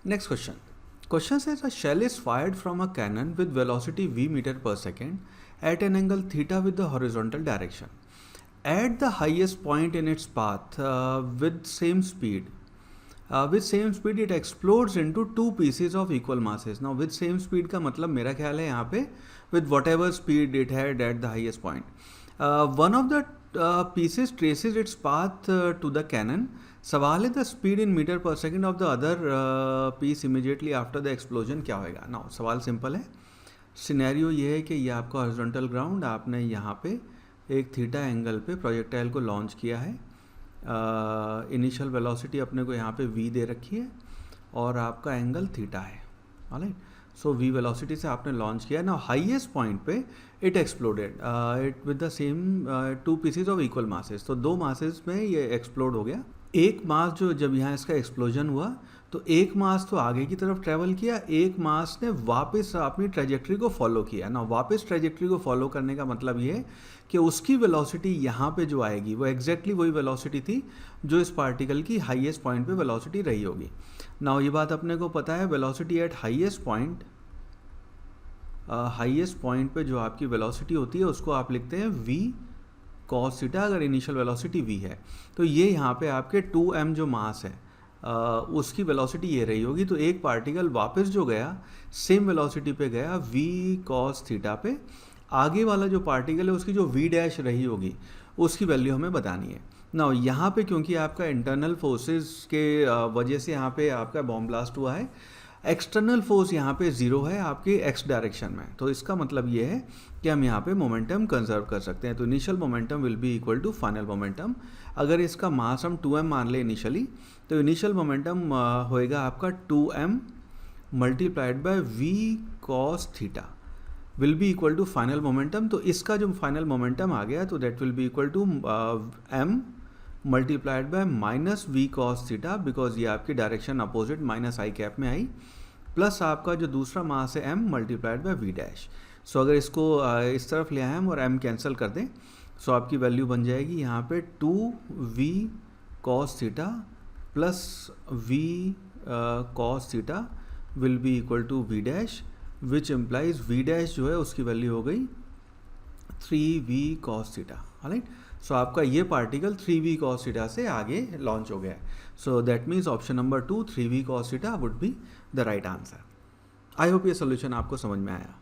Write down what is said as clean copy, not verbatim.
Next question. Question says a shell is fired from a cannon with velocity v meter per second at an angle theta with the horizontal direction. At the highest point in its path with same speed, it explodes into two pieces of equal masses. Now with same speed का मतलब मेरा ख्याल है यहाँ पे with whatever speed it had at the highest point. One of the pieces traces its path to the cannon. सवाल है the speed in meter per second of the other piece immediately after the explosion क्या होएगा. Now सवाल simple है. Scenario ये है कि ये आपका हॉरिजॉन्टल ग्राउंड, आपने यहाँ पे एक थीटा एंगल पे प्रोजेक्टाइल को लॉन्च किया है. इनिशियल वेलोसिटी अपने को यहाँ पे v दे रखी है और आपका एंगल थीटा है. ऑलराइट, सो v वेलोसिटी से आपने लॉन्च किया. ना हाईएस्ट पॉइंट पे it exploded it with the same to pieces of equal masses. तो दो मासेस में ये एक्सप्लोड हो गया. एक मास जो जब यहाँ इसका एक्सप्लोजन हुआ तो एक मास तो आगे की तरफ ट्रैवल किया, एक मास ने वापस अपनी ट्रेजेक्ट्री को फॉलो किया. ना वापस ट्रेजेक्ट्री को फॉलो करने का मतलब ये है कि उसकी वेलोसिटी यहाँ पे जो आएगी वो एग्जैक्टली वही वेलोसिटी थी जो इस पार्टिकल की हाईएस्ट पॉइंट पे वेलोसिटी रही होगी. ना ये बात अपने को पता है, वेलोसिटी एट हाईएस्ट पॉइंट पे जो आपकी वेलोसिटी होती है उसको आप लिखते हैं v कॉस थीटा. अगर इनिशियल वेलोसिटी v है तो ये यहाँ पे आपके 2m जो मास है उसकी वेलोसिटी ये रही होगी. तो एक पार्टिकल वापस जो गया सेम वेलोसिटी पे गया v कॉस थीटा पे. आगे वाला जो पार्टिकल है उसकी जो v डैश रही होगी उसकी वैल्यू हमें बतानी है. ना यहाँ पे क्योंकि आपका इंटरनल फोर्सेस के वजह से यहाँ पे आपका बॉम्ब ब्लास्ट हुआ है, एक्सटर्नल फोर्स यहाँ पे ज़ीरो है आपके एक्स डायरेक्शन में. तो इसका मतलब ये है कि हम यहाँ पे मोमेंटम कंजर्व कर सकते हैं. तो initial momentum will be equal to final momentum. अगर इसका मास हम 2m मान ले इनिशियली, तो इनिशियल मोमेंटम होएगा आपका 2m multiplied by v cos theta will be equal to final momentum. तो इसका जो फाइनल मोमेंटम आ गया तो that will be equal to m multiplied by minus v cos theta, because ये आपकी direction opposite minus i cap में i, plus आपका जो दूसरा मास है m multiplied by v dash. So अगर इसको इस तरफ ले आए हम और m कैंसिल कर दें, सो आपकी वैल्यू बन जाएगी यहाँ पे 2v cos theta plus v cos theta will be equal to v dash, which implies v dash जो है उसकी वैल्यू हो गई 3v कॉस थीटा. राइट, सो आपका ये पार्टिकल 3v cos थीटा से आगे लॉन्च हो गया है. So that means option number 2 3v cos theta would be the right answer. I hope ये सोल्यूशन आपको समझ में आया.